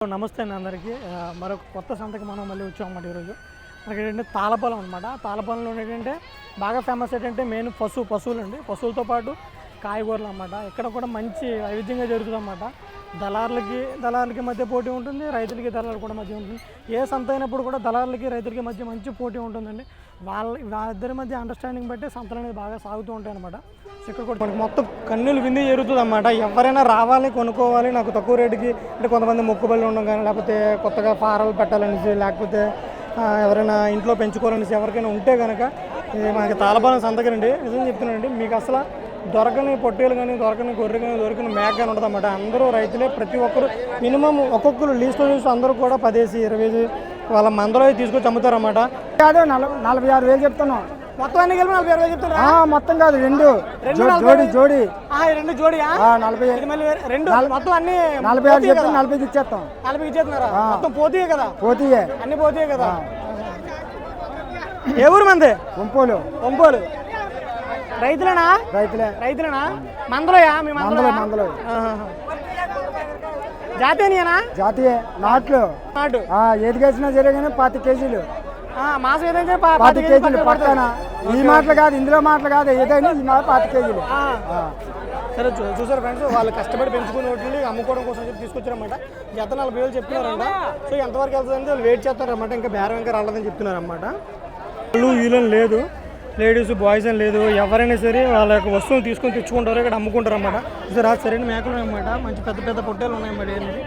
నమస్తే అండి అందరికీ. మరొక కొత్త సంతకి మనం మళ్ళీ వచ్చామన్నమాట. ఈరోజు మనకి ఏంటంటే తాళపాలెం అనమాట. తాళపాలెంలో ఏంటంటే బాగా ఫేమస్ ఏంటంటే మెయిన్ పశువులు అండి. పశువులతో పాటు కాయగూరలు అన్నమాట. ఇక్కడ కూడా మంచి వైవిధ్యంగా జరుగుతుంది అన్నమాట. దళారులకి మధ్య పోటీ ఉంటుంది, రైతులకి దళారులు కూడా మధ్య ఉంటుంది. ఏ సంత అయినప్పుడు కూడా దళారులకి రైతులకి మధ్య మంచి పోటీ ఉంటుందండి. వాళ్ళిద్దరి మధ్య అండర్స్టాండింగ్ బట్టి సంతలు అనేది బాగా సాగుతూ ఉంటాయి అనమాట. సో ఇక్కడ కూడా మనకి మొత్తం కన్నులు వింది జరుగుతుంది అన్నమాట. ఎవరైనా రావాలి, కొనుక్కోవాలి, నాకు తక్కువ రేటుకి అంటే కొంతమంది మొక్కుబళ్ళు ఉండడం కానీ, లేకపోతే కొత్తగా ఫారాలు పెట్టాలనేసి, లేకపోతే ఎవరైనా ఇంట్లో పెంచుకోవాలనేసి ఎవరికైనా ఉంటే కనుక మనకి తాళపాలెం సంతకనండి. నిజం చెప్తున్నానండి, మీకు అసలు దొరకని పొట్టేలు కానీ, దొరకని గొర్రె కానీ, దొరకని మేక కానీ ఉంటుంది అన్నమాట. అందరూ రైతులే, ప్రతి ఒక్కరు మినిమం ఒక్కొక్కరు లీస్ట్లో చూసి అందరూ కూడా 10-20 వాళ్ళ మందలో తీసుకొచ్చి అమ్ముతారన్నమాట. కాదు 46,000 చెప్తున్నాం. మొత్తం అన్ని కలిపి 46,000 చెప్తారా? మొత్తం కాదు, రెండు జోడి 2 జోడియా? 40 మళ్ళీ 2 మొత్తం అన్ని 46 చెప్తే 40 ఇచ్చేస్తాం. 40 ఇచ్చేస్తున్నారా? మొత్తం పోతాయే కదా? పోతీయే, అన్ని పోతాయే కదా. ఏ ఊరు మంది? ఒంపోలు. రైతులేనా? రైతులేనా? మందలోయా? మీ మందలో జాతీయనా? జాతీయ నాటు ఏది కేసినా సరే కానీ 25 కేజీలు మాసం ఏదైతే 25 కేజీలు పక్కన. ఈ మాటలు కాదు, ఇందులో మాటలు కాదు, ఏదైనా ఈ మాట 25 కేజీలు. సరే చూసారు ఫ్రెండ్స్, వాళ్ళు కష్టపడి పెంచుకుని వాటిని అమ్ముకోవడం కోసం చెప్పి తీసుకొచ్చారన్నమాట. జత 40,000 చెప్తున్నారంట. సో ఎంతవరకు వెళ్తుందంటే వాళ్ళు వెయిట్ చేస్తారన్నమాట. ఇంకా బేరం ఇంకా రాలేదని చెప్తున్నారన్నమాట. వీళ్ళని లేదు, లేడీస్ బాయ్స్ అని లేదు, ఎవరైనా సరే వాళ్ళ యొక్క వస్తువులు తీసుకొని తెచ్చుకుంటారు, ఇక్కడ అమ్ముకుంటారు అన్నమాట. సరే సరైన మేకలు ఉన్నాయన్నమాట. మంచి పెద్ద పొట్టేలు ఉన్నాయన్నమాట. ఏంటి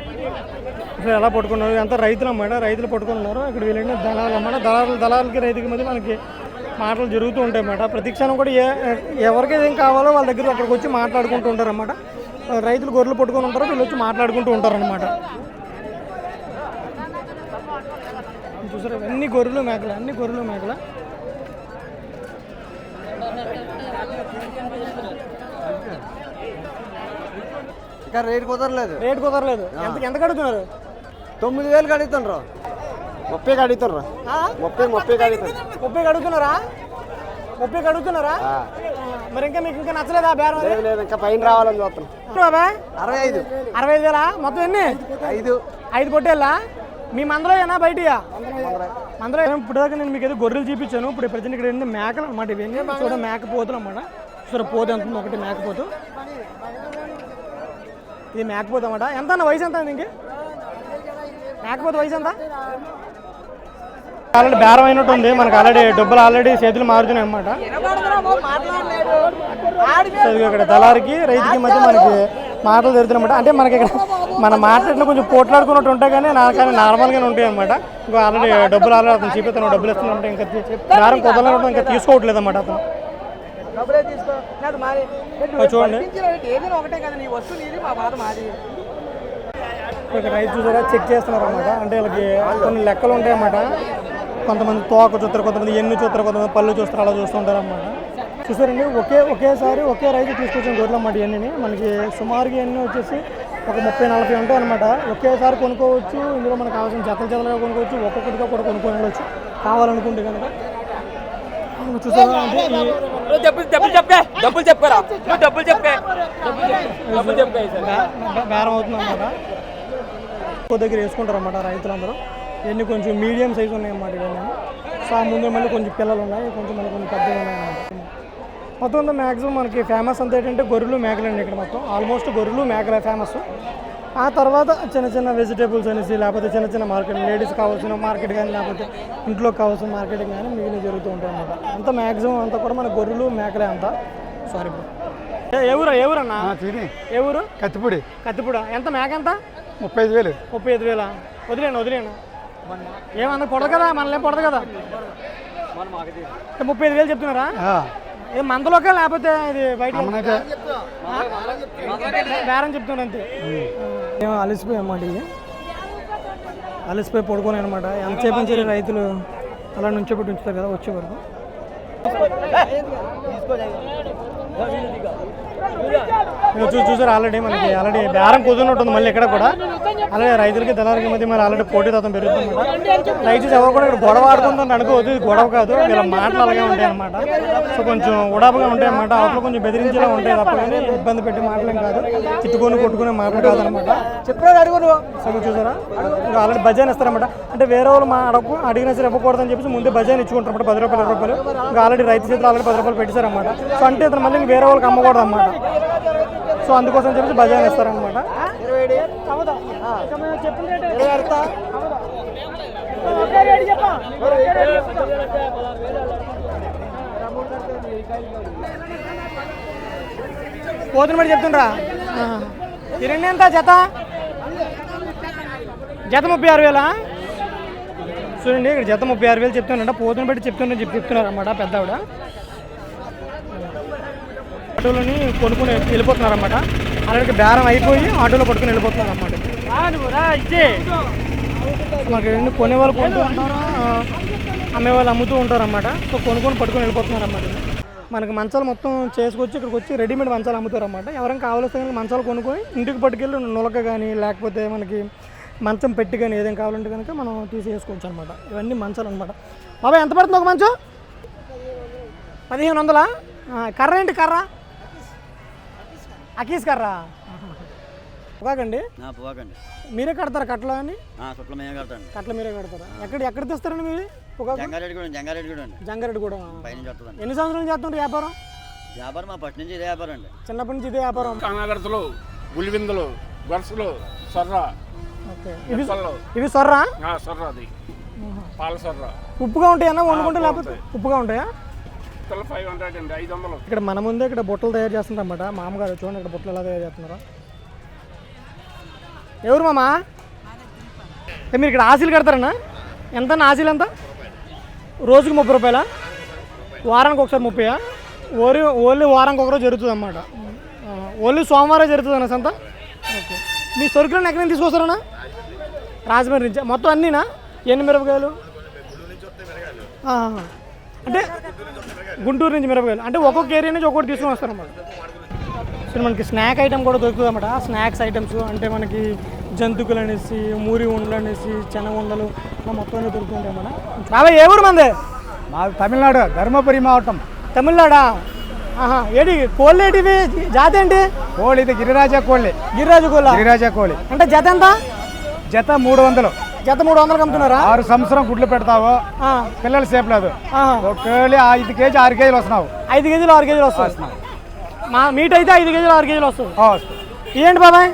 అసలు ఎలా పట్టుకున్నారు? అంతా రైతులు అన్నమాట. రైతులు పట్టుకుని ఉన్నారు. ఇక్కడ వీళ్ళంటే దళాలు అన్నమాట. దళాలకి రైతుకి మధ్య మనకి మాటలు జరుగుతూ ఉంటాయి అన్నమాట. ప్రతి క్షణం కూడా ఎవరికైతే ఏం కావాలో వాళ్ళ దగ్గర అక్కడికి వచ్చి మాట్లాడుకుంటూ ఉంటారు అన్నమాట. రైతులు గొర్రెలు పట్టుకొని ఉంటారు, వీళ్ళు వచ్చి మాట్లాడుకుంటూ ఉంటారు అన్నమాట. చూసారు, అన్ని గొర్రెలు మేకలు. ఇంకా రేటు కుదరలేదు. ఎంత కడుగుతున్నారు? 9,000 అడుగుతున్నారు. 30 అడుగుతున్నారు. 30 అడుగుతున్నారా? మరి ఇంకా మీకు ఇంకా నచ్చలేదా బేరం? లేదు, ఇంకా పైన రావాలని చూస్తున్నాం. 65,000 మొత్తం ఎన్ని? 5 పొట్టేళ్ళా? మీ మందలోనా బయటయా? మందలో. ఇప్పుడు దాకా నేను మీకు ఏదో గొర్రెలు చూపించాను. ఇప్పుడు ప్రజెంట్ ఇక్కడ ఏంటంటే మేకలు అన్నమాట. ఇవన్నీ చూడ మేకపోతులు అన్నమాట. చూడ పోతు ఎంత ఉంది? ఒకటి మేకపోతు. ఇది మేకపోతు అన్నమాట. ఎంత అన్న వయసు? ఎంత ఇంక మేకపోతు వయసు ఎంత? ఆల్రెడీ బేరం అయినట్టు ఉంది మనకు. డబ్బులు చేతులు మారుతున్నాయి అన్నమాట. ఇక్కడ దళారికి రైతుకి మధ్య మనకి మాటలు జరుగుతున్నాయన్నమాట. అంటే మనకి ఇక్కడ మన మాట్లాడిన కొంచెం పోట్లాడుకున్నట్టు ఉంటాయి కానీ నార్మల్గానే ఉంటాయి అన్నమాట. ఇంకా డబ్బులు అతను చూపిస్తాను, డబ్బులు ఇస్తున్నామంటే ఇంకా బేరం కుదరడం ఇంకా తీసుకోవట్లేదు అన్నమాట అతను. చూడండి, ఇక్కడ రైతు చూసారా చెక్ చేస్తున్నారు అన్నమాట. అంటే వీళ్ళకి కొన్ని లెక్కలు ఉంటాయి అన్నమాట. కొంతమంది తోక చూస్తారు, కొంతమంది ఎన్ను చూస్తారు, కొంతమంది పళ్ళు చూస్తారు, అలా చూస్తుంటారు అన్నమాట. చూసారండి, ఒకేసారి ఒకే రైతు తీసుకొచ్చిన గొర్రెలు అన్నమాట. ఇవన్నీ మనకి సుమారుగా ఎన్ని వచ్చేసి ఒక 30-40 ఉంటాయి అనమాట. ఒకేసారి కొనుక్కోవచ్చు. ఇందులో మనకు కావాల్సిన జతలుగా కొనుక్కోవచ్చు, ఒక్కొక్కటిగా కూడా కొనుక్కోవచ్చు కావాలనుకుంటే కనుక. చూసారా బేరం అవుతుంది అన్నమాట. ఎక్కువ దగ్గర వేసుకుంటారు అన్నమాట రైతులందరూ. ఇవన్నీ కొంచెం మీడియం సైజు ఉన్నాయి అన్నమాట. ఇవన్నీ సో ముందు మళ్ళీ కొంచెం పిల్లలు ఉన్నాయి, కొంచెం పెద్దలు ఉన్నాయి అన్నమాట. మొత్తం అంతా మ్యాక్సిమం మనకి ఫేమస్ అంతా ఏంటంటే గొర్రెలు మేకలు అండి. ఇక్కడ మొత్తం ఆల్మోస్ట్ గొర్రెలు మేకలే ఫేమస్. ఆ తర్వాత చిన్న వెజిటేబుల్స్ అనేసి, లేకపోతే చిన్న మార్కెట్, లేడీస్ కావాల్సిన మార్కెట్ కానీ, లేకపోతే ఇంట్లో కావాల్సిన మార్కెటింగ్ కానీ మిగిలిన జరుగుతూ ఉంటాయి అన్నమాట. అంతా మ్యాక్సిమం అంతా కూడా మన గొర్రెలు మేకలే అంతా. Sorry bro. ఏ ఊరన్నా? ఏ ఊరు? కత్తిపూడి. ఎంత మేక ఎంత? 35,000. వదిలేనా ఏమన్నా పొడదు కదా? మనల్ని పొడదు కదా? 35,000 చెప్తున్నారా? ఇది మందలోకే లేకపోతే ఇది బయట బేరం చెప్తున్నాడు అంతే. మేము అలసిపోయాం అన్నమాట. ఇది అలసిపోయి పడుకోని అనమాట. ఎంతసేపు నుంచి రైతులు అలా నుంచోబెట్టి ఉంచుతారు కదా వచ్చే వరకు. చూసారు ఆల్రెడీ మనకి బేరం కుదిరినట్టుంది మళ్ళీ ఇక్కడ కూడా. అలాగే రైతులకి దళాలకి మధ్య మరి ఆల్రెడీ పోటీతత్వం పెరుగుతుందన్నమాట. రైతులు ఎవరు కూడా ఇక్కడ గొడవ ఆడుకుంటారు అనుకోవద్దు, ఇది గొడవ కాదు, వీళ్ళ మాటలు అలాగే ఉంటాయి అన్నమాట. సో కొంచెం ఉడాపుగా ఉంటాయి అన్నమాట, అవతల కొంచెం బెదిరించేలా ఉంటాయి తప్ప కానీ ఇబ్బంది పెట్టే మాటలేం కాదు, తిట్టుకొని కొట్టుకునే మాటలు కాదనమాట. సో చూసారా ఆల్రెడీ బజాన్ ఇస్తారన్నమాట. అంటే వేరే వాళ్ళు మా అడిగినా సరే ఇవ్వకూడదని చెప్పేసి ముందే బజాన్ ఇచ్చుకుంటారన్నమాట. 10 రూపాయలు 20 రూపాయలు ఇంకా ఆల్రెడీ రైతు చేతులు ఆల్రెడీ 10 రూపాయలు పెట్టేశారన్నమాట. సో అంటే ఇతను మళ్ళీ వేరే వాళ్ళకి అమ్మకూడదు అన్నమాట. సో అందుకోసం చెప్పేసి బజాన్ ఇస్తారనమాట. పోతున్న బట్టి చెప్తుండ్రా ఈ రెండు ఎంత జత 36,000. చూడండి ఇక్కడ జత 36,000 చెప్తున్నారంట. పోతున్న బట్టి చెప్తున్నారు అన్నమాట పెద్ద ఆవిడ. ఆటోలోని కొనుక్కొని వెళ్ళిపోతున్నారు అన్నమాట. అలాగే బేరం అయిపోయి ఆటోలో పట్టుకుని వెళ్ళిపోతున్నారు అన్నమాట. మాకు కొనేవాళ్ళు కొంటూ ఉంటారు, అమ్మేవాళ్ళు అమ్ముతూ ఉంటారు అన్నమాట. సో కొనుక్కొని పట్టుకొని వెళ్ళిపోతున్నారు అన్నమాట. మనకి మంచాలు మొత్తం చేసుకొచ్చి ఇక్కడికి వచ్చి రెడీమేడ్ మంచాలు అమ్ముతారు అన్నమాట. ఎవరైనా కావాల్సిన మంచాలు కొనుక్కొని ఇంటికి పట్టుకెళ్ళి నులక కానీ లేకపోతే మనకి మంచం పెట్టి కానీ ఏదైనా కావాలంటే కనుక మనం తీసేసుకోవచ్చు అనమాట. ఇవన్నీ మంచాలు అనమాట. బాబాయ్ ఎంత పడుతుంది ఒక మంచం? 1,500. కర్ర ఏంటి కర్ర? అకీస్ కర్రా? పొగాకండి. మీరే కడతారా కట్టలో అని? కట్టలు మీరే కడతారా? ఎక్కడ తెస్తారండి మీరు? జంగారెడ్డి కూడా. ఎన్ని సంవత్సరాలు చేస్తున్నారు వ్యాపారం? మా ఫస్ట్ నుంచి ఇదే వ్యాపారం అండి. చిన్నప్పటి నుంచి ఇదే వ్యాపారం. కాంగడతలు, గులివిందులు, గొలుసులు, సొర్ర. ఇవి సొర్రా? సొర్ర అది పాల సొర్ర. ఉప్పుగా ఉంటాయన్నా వండుకుంటే లేకపోతే ఉప్పుగా ఉంటాయా? 500 అండి, 500. ఇక్కడ మన ముందే ఇక్కడ బుట్టలు తయారు చేస్తుంటారు అన్నమాట. మామగారు చూడండి ఇక్కడ బుట్టలు ఎలా తయారు చేస్తున్నారో. ఎవరు మామా? మీరు ఇక్కడ ఆశీలు కడతారన్నా? ఎంత ఆశీలు ఎంత? రోజుకి 30 రూపాయలా? వారానికి ఒకసారి 30? ఓన్లీ వారానికి ఒకరోజు జరుగుతుంది అన్నమాట. ఓన్లీ సోమవారం జరుగుతుంది అన్న సంత. ఓకే. మీ సరుకులను ఎక్కడి నుంచి తీసుకొస్తారన్నా? రాజమండ్రి నుంచి. మొత్తం అన్నీనా? ఎన్ని మిరపకాయలు? అంటే గుంటూరు నుంచి మిరపకాయలు అంటే ఒక్కొక్క ఏరియా నుంచి ఒక్కొక్కటి తీసుకొని వస్తారన్నమాట. సో మనకి స్నాక్ ఐటమ్ కూడా దొరుకుతుంది అన్నమాట. స్నాక్స్ ఐటమ్స్ అంటే మనకి జంతుకులు అనేసి, మూరి ఉండలు అనేసి, శనగ ఉండలు ఇలా మొత్తం అన్నీ దొరుకుతుంటాయి అన్నమాట. బాబాయ్ ఏ ఊరు మంది? మాది తమిళనాడు, ధర్మపురి మావటం. తమిళనాడా? ఏడి కోళ్ళు ఏంటివి? జాతి ఏంటి? కోళ్ళు ఇది గిరిరాజా కోళ్ళి. గిరిరాజా కోళ్ళి అంటే జత ఎంత? జత 300. జత 300 అమ్ముతున్నారా? 6 సంవత్సరం గుడ్లు పెడతావు, పిల్లలు సేపు లేదు. ఒక కోళ్ళి 5 కేజీ 6 కేజీలు వస్తున్నావు. 5 కేజీలు 6 కేజీలు వస్తున్నావు. మా మీట్ అయితే 5 కేజీలు 6 కేజీలు వస్తుంది. ఏంటి బాబాయ్?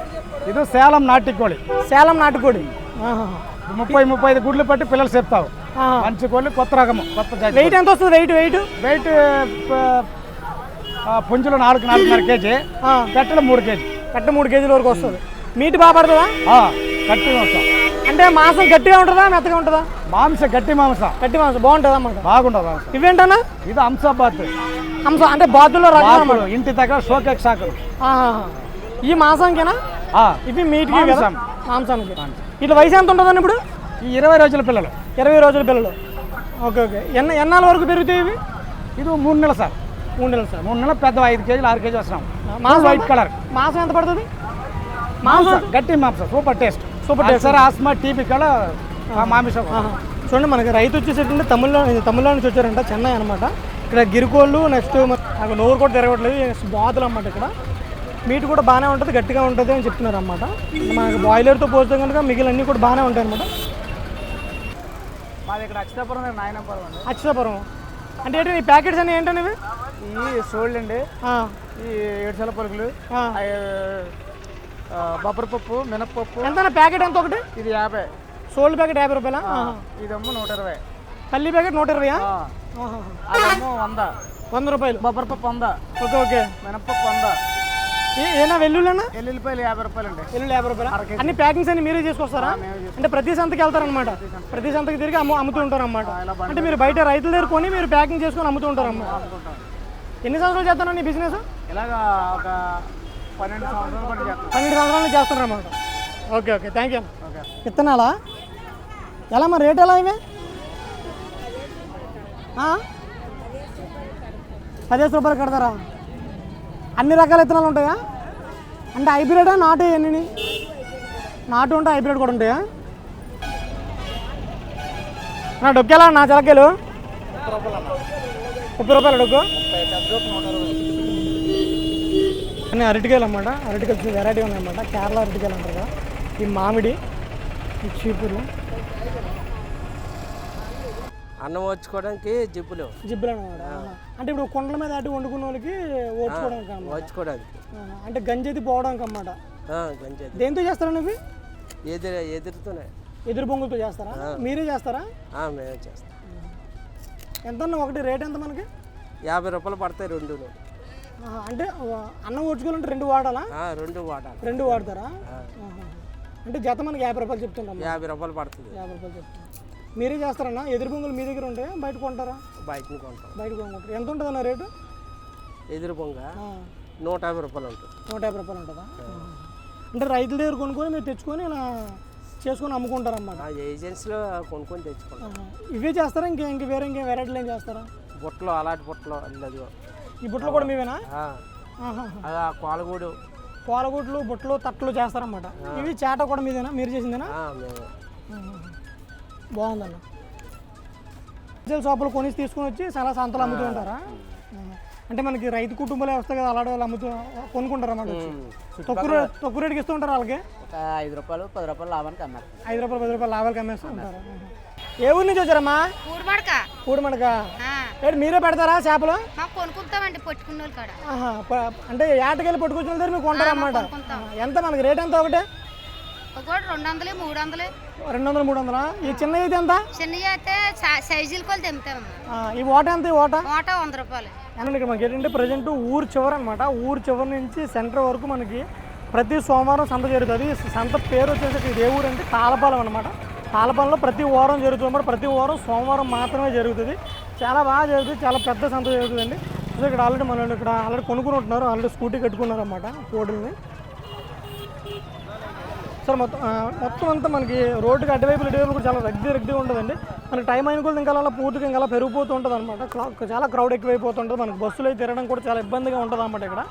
ఇది సేలం నాటుకోడి. సేలం నాటుకోడి 30-35 గుడ్లు పెట్టి పిల్లలు చెప్తావు. మంచి కోళ్ళు, కొత్త రకము, కొత్త జాతి. వెయిట్ ఎంత వస్తుంది? వెయిట్ పుంజులు 4-4.5 కేజీ, కట్టెలు 3 కేజీ. కట్ట 3 కేజీల వరకు వస్తుంది. మీట్ బాగా పడుతుందా? గట్టిగా వస్తాం. అంటే మాంసం గట్టిగా ఉంటుందా మెత్తగా ఉంటుందా? గట్టి మాంసం బాగుంటుందా అన్నమాట? బాగుంటుంది. ఇవేంటన్నా? ఇది హంసాబాత్. హంస అంటే బాతుల్లో రకాలు ఇంటి దగ్గర షోకేక్ సాకులు. ఈ మాంసానికేనా? ఇవి మీట్ మాంసానికి. ఇట్లా వయసు ఎంత ఉంటుందని ఇప్పుడు? ఈ 20 రోజుల పిల్లలు. 20 రోజుల పిల్లలు. ఓకే. ఎన్నాళ్ళ వరకు పెరుగుతాయి ఇవి? ఇది 3 నెలలు సార్. 3 నెలలు సార్. 3 నెలలు పెద్ద 5 కేజీలు 6 కేజీ వస్తున్నాం. White colour. మాంసం ఎంత పడుతుంది? గట్టి మాంసం, super taste sir. Asthma TB కల మాంసం. చూడండి మనకి రైతు వచ్చేసేటంటే తమిళనాడు నుంచి వచ్చారంట, చెన్నై అనమాట. ఇక్కడ గిరికోళ్ళు, నెక్స్ట్ నాకు నోరు కూడా తిరగట్లేదు, బాతులు అన్నమాట. ఇక్కడ మీట్ కూడా బాగానే ఉంటుంది, గట్టిగా ఉంటుంది అని చెప్తున్నారు అన్నమాట. మనకి బాయిలర్తో పోస్తే కనుక మిగిలినన్నీ కూడా బాగానే ఉంటాయి అనమాట. మాది ఇక్కడ అక్షతాపురం, నాయనపురం అండి. అక్షతాపురం అంటే ఏంటి? ఈ ప్యాకెట్స్ అన్నీ ఏంటండి ఇవి? ఈ సోళ్ళు అండి, ఈ 7 పలుకులు, బొబ్బరిపప్పు, మినప్పప్పు. ఎంత ప్యాకెట్ ఎంత ఒకటి? ఇది 50. Sold packet 50 రూపాయలా? ఇదేమో 120. పల్లి ప్యాకెట్ 120. అదేమో 100 రూపాయలు. బొబ్బరిపప్పు 100. ఓకే. మినప్పప్పు 100. ఏనా వెల్లుల్లి ఎల్లుల్లిపాయలు 50 రూపాయలు అండి. ఎల్లుల్లి 50 రూపాయలు. అన్ని ప్యాకింగ్స్ అన్ని మీరే చేసుకొస్తారా? అంటే ప్రతి సంతకి వెళ్తారనమాట. ప్రతి సంతకి తిరిగి అమ్ముతూ ఉంటారు అన్నమాట. అంటే మీరు బయట రైతుల దగ్గర కొని మీరు ప్యాకింగ్ చేసుకొని అమ్ముతూ ఉంటారు అన్నమాట. ఎన్ని సంవత్సరాలు చేస్తారండి ఈ బిజినెస్? ఇలాగా ఒక 12 సంవత్సరాలు 12 సంవత్సరాల నుంచి చేస్తున్నారు అన్నమాట. ఓకే. Thank you. విత్తనాలా ఎలా మరి? రేట్ ఎలా ఇవి? 15 రూపాయలు కడతారా? అన్ని రకాల విత్తనాలు ఉంటాయా? అంటే హైబ్రిడా నాటు ఎన్ని? నాటు ఉంటాయి, హైబ్రిడ్ కూడా ఉంటాయా? నా డొక్కేలా నా చిలకలు 30 రూపాయలు డొక్కు. అన్నీ అరటికాయలు అన్నమాట. అరటికాయలు వెరైటీ ఉన్నాయన్నమాట. కేరళ అరటికాయలు అంటారు కదా. ఈ మామిడి, ఈ చీపురు, అన్నం వచ్చుకోవడానికి జిప్పులు అనమాట. అంటే ఇప్పుడు కొండల మీద అటు వండుకున్న వాళ్ళకి ఓడ్చుకోవడానికి అన్నమాట. వచ్చుకోవడానికి అంటే గంజెత్తి పోవడానికి అన్నమాట. గంజేది దేంతో చేస్తారా ఇవి? ఎదురుతున్నాయి. ఎదురు బొంగులతో చేస్తారా? మీరే చేస్తారా? మేమే చేస్తాం. ఎంత ఒకటి రేట్ ఎంత మనకి? 50 రూపాయలు పడతాయి రెండు. అంటే అన్నం ఓడ్చుకోవాలంటే 2 వాడాలా? 2 వాడాలి. 2 వాడతారా? అంటే జత మనకి 50 రూపాయలు చెప్తుంటాం. 50 రూపాయలు పడుతుంది. 50 రూపాయలు చెప్తాం. మీరే చేస్తారన్నా? ఎదురు బొంగులు మీ దగ్గర ఉంటాయా, బయట కొంటారా? బయట కొంటాం. బయట కొంటారు. ఎంత ఉంటుందన్న రేటు? ఎదురు బొంగ 150 రూపాయలు ఉంటుంది. 150 రూపాయలు ఉంటుందా? అంటే రైతుల దగ్గర కొనుక్కొని మీరు తెచ్చుకొని ఇలా చేసుకొని అమ్ముకుంటారన్నమాట. ఏజెన్సీలో కొనుక్కొని తెచ్చుకుంటాం. ఇవే చేస్తారా? ఇంక వేరే వెరైటీలు ఏం చేస్తారా? బుట్టలు, అలాంటి బుట్టలు అల్లదు. ఈ బుట్టలు కూడా మీవేనా? అలా కోలగూడు, కోలగుడ్లు, బుట్టలు, తట్టలు చేస్తారన్నమాట. ఇవి చేట కూడా మీదేనా? మీరు చేసిందేనా? బాగుందన్న. హోల్సేల్ షాపులు కొని తీసుకొని వచ్చి చాలా సంతలు అమ్ముతూ ఉంటారా? అంటే మనకి రైతు కుటుంబాలే వస్తాయి కదా, అలాంటి వాళ్ళు అమ్ముతూ కొనుక్కుంటారు అన్నమాట. తక్కువ రేటుకి ఇస్తూ ఉంటారు వాళ్ళకి. 5 రూపాయలు 10 రూపాయలు లాభానికి అమ్మారు. 5 రూపాయలు 10 రూపాయలు లాభాలకి అమ్మేస్తూ ఉంటారు. ఏ ఊరి నుంచి వచ్చారమ్మా? ఊడిమడక. మీరే పెడతారా చేపలు? కొనుక్కుంటామండి పట్టుకున్న వాళ్ళు కాడ. అంటే ఏటకెళ్ళి పట్టుకొచ్చిన దగ్గర మీరు కొంటారు అన్నమాట. ఎంత మనకి రేట్ ఎంత? ఒకటే 200, 300. 200, 300. ఈ చిన్న అయితే ఎంత? చిన్నవి అయితే సైజులు కొలు తెమ్ముతామమ్మా. ఈ ఓట ఎంత? ఈ ఓట 100 రూపాయలు. అండ్ ఇక్కడ మనకి ఏంటంటే ప్రజెంట్ ఊరు చివరి అనమాట. ఊరు చివరి నుంచి సెంటర్ వరకు మనకి ప్రతి సోమవారం సంత జరుగుతుంది. సంత పేరు వచ్చేసి ఇది ఏ ఊరు అంటే తాళపాలెం అనమాట. తాళపాలెంలో ప్రతి వారం జరుగుతుంది అన్నమాట. ప్రతి వారం సోమవారం మాత్రమే జరుగుతుంది. చాలా బాగా జరుగుతుంది. చాలా పెద్ద సంత జరుగుతుందండి. సో ఇక్కడ ఆల్రెడీ మనం ఇక్కడ ఆల్రెడీ కొనుక్కుని ఉంటున్నారు. ఆల్రెడీ స్కూటీ కట్టుకున్నారు అన్నమాట కోడుల్ని. సార్ మొత్తం అంతా మనకి రోడ్డుకి అటువైపులు ఇటువైపులు కూడా చాలా రద్దీ ఉంటుందండి. మనకి టైం అయిన కూడా ఇంకా అలా పూర్తిగా ఇంకా అలా పెరిగిపోతూ ఉంటుంది అనమాట. చాలా క్రౌడ్ ఎక్కువైపోతుంటుంది. మనకి బస్సులు అయితే తిరగడం కూడా చాలా ఇబ్బందిగా ఉంటుంది అన్నమాట ఇక్కడ.